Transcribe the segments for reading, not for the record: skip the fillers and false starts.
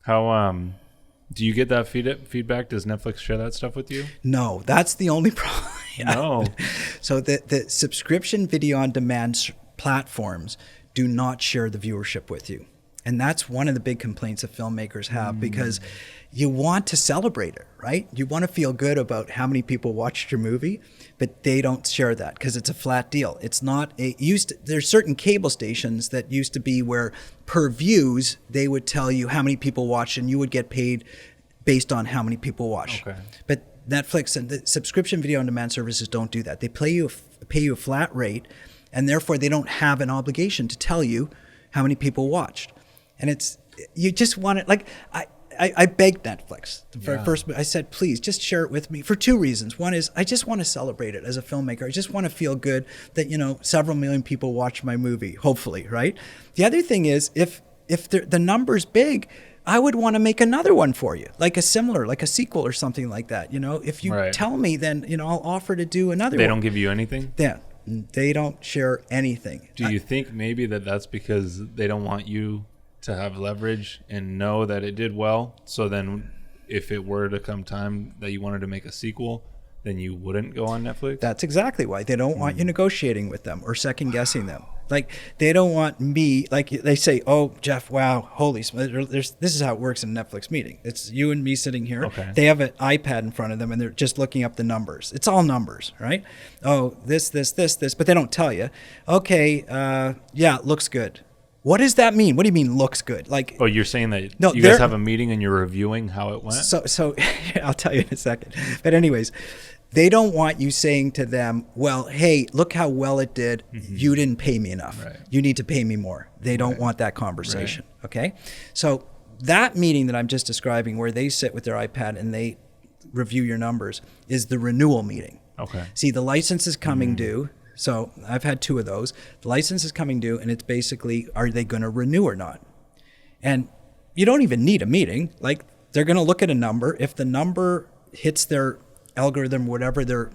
How do you get that feedback? Does Netflix share that stuff with you? No, that's the only problem. No. So the subscription video on demand platforms do not share the viewership with you. And that's one of the big complaints that filmmakers have because you want to celebrate it, right? You want to feel good about how many people watched your movie, but they don't share that because it's a flat deal. It's not there's certain cable stations that used to be where per views, they would tell you how many people watched and you would get paid based on how many people watched. Okay. But Netflix and the subscription video on demand services don't do that. They pay you a flat rate, and therefore they don't have an obligation to tell you how many people watched. And you just want it, like, I begged Netflix. First, I said, please just share it with me for two reasons. One is I just want to celebrate it as a filmmaker. I just want to feel good that, several million people watch my movie, hopefully, right? The other thing is if the number's big, I would want to make another one for you, like a sequel or something like that. If you tell me, then, I'll offer to do another one. They don't give you anything? Yeah. They don't share anything. Do you think maybe that's because they don't want you to have leverage and know that it did well? So then if it were to come time that you wanted to make a sequel, then you wouldn't go on Netflix? That's exactly why. They don't want you negotiating with them or second guessing them. Like, they don't want me, like they say, oh, Jeff, wow, holy smokes. This is how it works in a Netflix meeting. It's you and me sitting here. Okay. They have an iPad in front of them and they're just looking up the numbers. It's all numbers, right? Oh, this, but they don't tell you. Okay, yeah, it looks good. What does that mean? What do you mean looks good? Like, oh, you're saying that you guys have a meeting and you're reviewing how it went? So I'll tell you in a second. But anyways, they don't want you saying to them, well, hey, look how well it did. Mm-hmm. You didn't pay me enough. Right. You need to pay me more. They don't want that conversation. Right. Okay? So that meeting that I'm just describing where they sit with their iPad and they review your numbers is the renewal meeting. Okay. See, the license is coming due. So I've had two of those. The license is coming due, and it's basically, are they going to renew or not? And you don't even need a meeting. Like, they're going to look at a number. If the number hits their algorithm, whatever their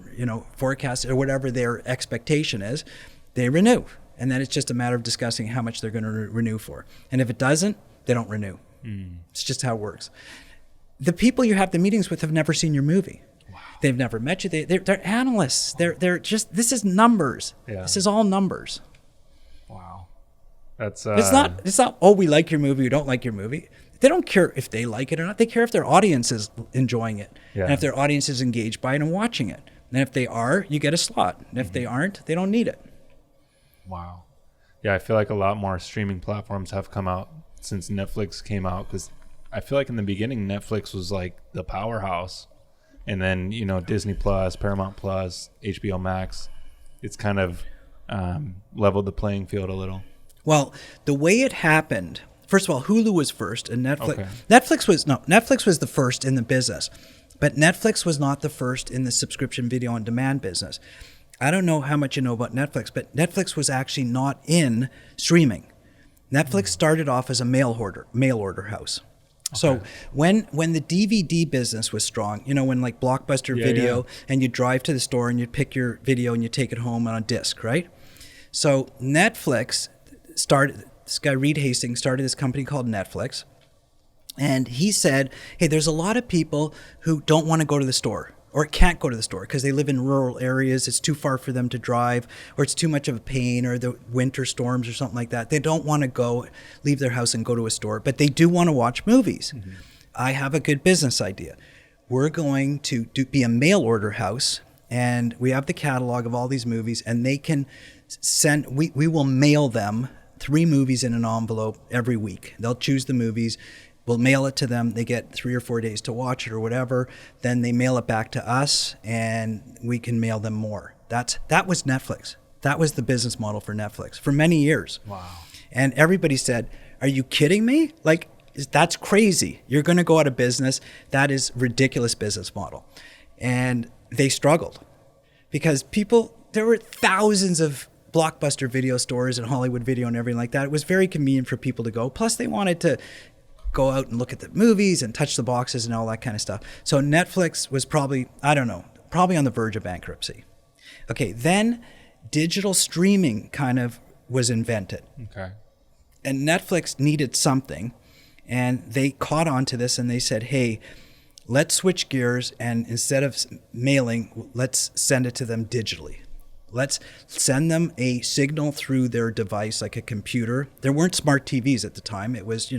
forecast or whatever their expectation is, they renew. And then it's just a matter of discussing how much they're going to renew for. And if it doesn't, they don't renew. It's just how it works. The people you have the meetings with have never seen your movie. They've never met you. They're analysts. They're just, this is numbers. Yeah. This is all numbers. Wow. That's it's not, oh, we like your movie, we don't like your movie. They don't care if they like it or not. They care if their audience is enjoying it. Yeah. And if their audience is engaged by it and watching it. And if they are, you get a slot. And if they aren't, they don't need it. Wow. Yeah, I feel like a lot more streaming platforms have come out since Netflix came out, because I feel like in the beginning Netflix was like the powerhouse. And then, Disney Plus, Paramount Plus, HBO Max, it's kind of leveled the playing field a little. Well, the way it happened, first of all, Hulu was first, and Netflix was the first in the business, but Netflix was not the first in the subscription video on demand business. I don't know how much you know about Netflix, but Netflix was actually not in streaming. Netflix started off as a mail order house. Okay. So when the DVD business was strong, when like Blockbuster Video, and you drive to the store and you pick your video and you take it home on a disc, right? So Netflix started, this guy Reed Hastings started this company called Netflix, and he said, hey, there's a lot of people who don't want to go to the store or can't go to the store because they live in rural areas, it's too far for them to drive, or it's too much of a pain, or the winter storms or something like that. They don't want to leave their house and go to a store, but they do want to watch movies. Mm-hmm. I have a good business idea. We're going to be a mail order house, and we have the catalog of all these movies, and they can we will mail them 3 movies in an envelope every week. They'll choose the movies. We'll mail it to them. They get 3 or 4 days to watch it or whatever. Then they mail it back to us, and we can mail them more. That was Netflix. That was the business model for Netflix for many years. Wow. And everybody said, are you kidding me? Like, that's crazy. You're going to go out of business. That is ridiculous business model. And they struggled because there were thousands of Blockbuster Video stores and Hollywood Video and everything like that. It was very convenient for people to go. Plus, they wanted to go out and look at the movies and touch the boxes and all that kind of stuff. So Netflix was probably on the verge of bankruptcy. Okay, then digital streaming kind of was invented. Okay. And Netflix needed something, And they caught on to this and they said, hey, let's switch gears, and instead of mailing, let's send it to them digitally. Let's send them a signal through their device, like a computer. There weren't smart TVs at the time. It was,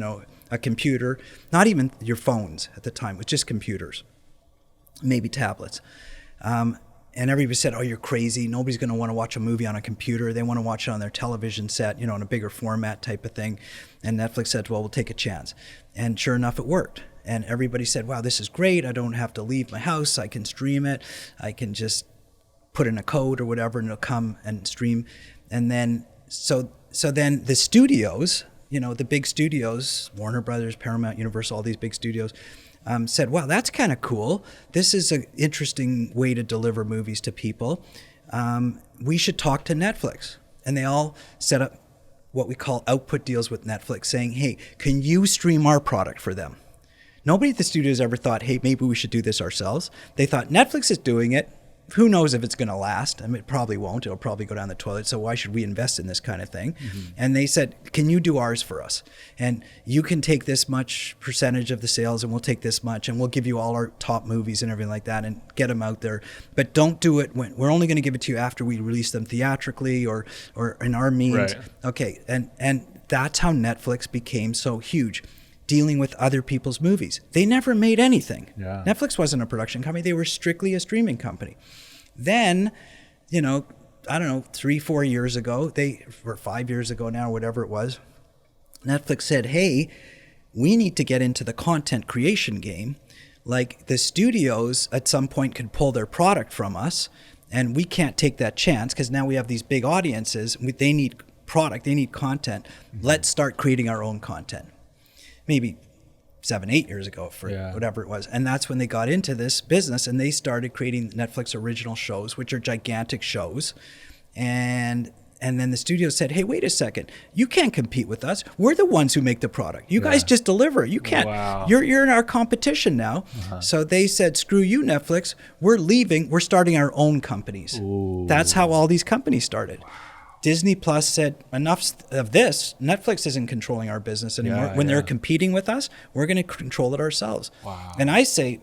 a computer, not even your phones at the time. It was just computers, maybe tablets. And everybody said, oh, you're crazy. Nobody's going to want to watch a movie on a computer. They want to watch it on their television set, in a bigger format type of thing. And Netflix said, well, we'll take a chance. And sure enough, it worked. And everybody said, wow, this is great. I don't have to leave my house. I can stream it. I can just put in a code or whatever, and it'll come and stream. And then, so then the studios, the big studios, Warner Brothers, Paramount, Universal, all these big studios, said, wow, that's kind of cool. This is an interesting way to deliver movies to people. We should talk to Netflix. And they all set up what we call output deals with Netflix, saying, hey, can you stream our product for them? Nobody at the studios ever thought, hey, maybe we should do this ourselves. They thought, Netflix is doing it. Who knows if it's going to last? I mean, it probably won't. It'll probably go down the toilet. So why should we invest in this kind of thing? Mm-hmm. And they said, can you do ours for us? And you can take this much percentage of the sales, and we'll take this much, and we'll give you all our top movies and everything like that, and get them out there. But don't do it when we're only going to give it to you after we release them theatrically or in our means. Right. Okay. And that's how Netflix became so huge, dealing with other people's movies. They never made anything. Yeah. Netflix wasn't a production company. They were strictly a streaming company. Then, I don't know, 3-4 years ago, or 5 years ago now, whatever it was, Netflix said, hey, we need to get into the content creation game. Like, the studios at some point could pull their product from us, and we can't take that chance because now we have these big audiences. They need product. They need content. Mm-hmm. Let's start creating our own content. Maybe 7-8 years ago for whatever it was. And that's when they got into this business, and they started creating Netflix original shows, which are gigantic shows. And then the studio said, hey, wait a second. You can't compete with us. We're the ones who make the product. You guys just deliver. You can't. Wow. You're in our competition now. Uh-huh. So they said, screw you, Netflix. We're leaving. We're starting our own companies. Ooh. That's how all these companies started. Wow. Disney Plus said, enough of this. Netflix isn't controlling our business anymore. When they're competing with us, we're going to control it ourselves. Wow. And I say,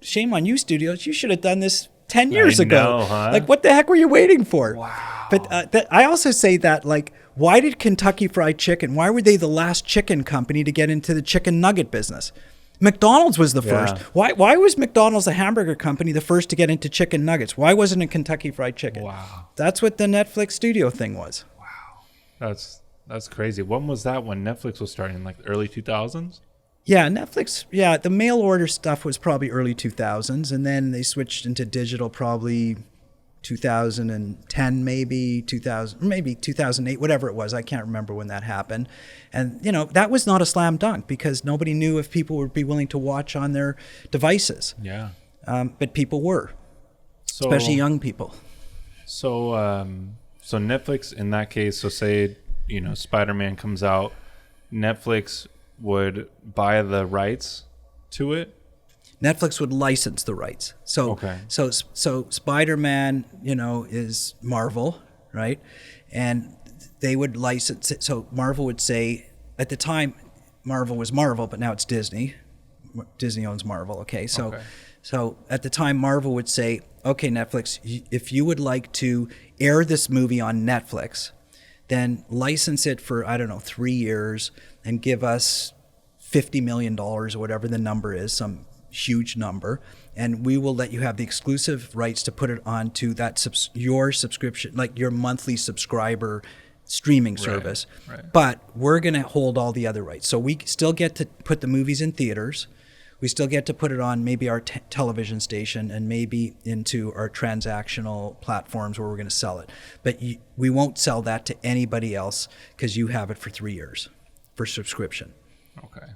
shame on you, studios. You should have done this 10 years ago. Huh? Like, what the heck were you waiting for? Wow. But I also say that, like, why did Kentucky Fried Chicken, why were they the last chicken company to get into the chicken nugget business? McDonald's was the first. Why was McDonald's, a hamburger company, the first to get into chicken nuggets? Why wasn't it Kentucky Fried Chicken? Wow. That's what the Netflix studio thing was. Wow. That's crazy. When was that when Netflix was starting? Like the early 2000s? Yeah, Netflix, the mail order stuff was probably early 2000s, and then they switched into digital probably 2010, maybe 2008, whatever it was. I can't remember when that happened. And, that was not a slam dunk because nobody knew if people would be willing to watch on their devices. Yeah. But people were, especially young people. So Netflix in that case, so say, Spider-Man comes out, Netflix would buy the rights to it. Netflix would license the rights. So Spider-Man, is Marvel, right? And they would license it. So Marvel would say, at the time, Marvel was Marvel, but now it's Disney. Disney owns Marvel, okay? So at the time, Marvel would say, okay, Netflix, if you would like to air this movie on Netflix, then license it for, 3 years and give us $50 million or whatever the number is, some huge number, and we will let you have the exclusive rights to put it onto that your subscription, like your monthly subscriber streaming service. Right. But we're going to hold all the other rights. So we still get to put the movies in theaters. We still get to put it on maybe our television station and maybe into our transactional platforms where we're going to sell it. But we won't sell that to anybody else because you have it for 3 years for subscription. Okay.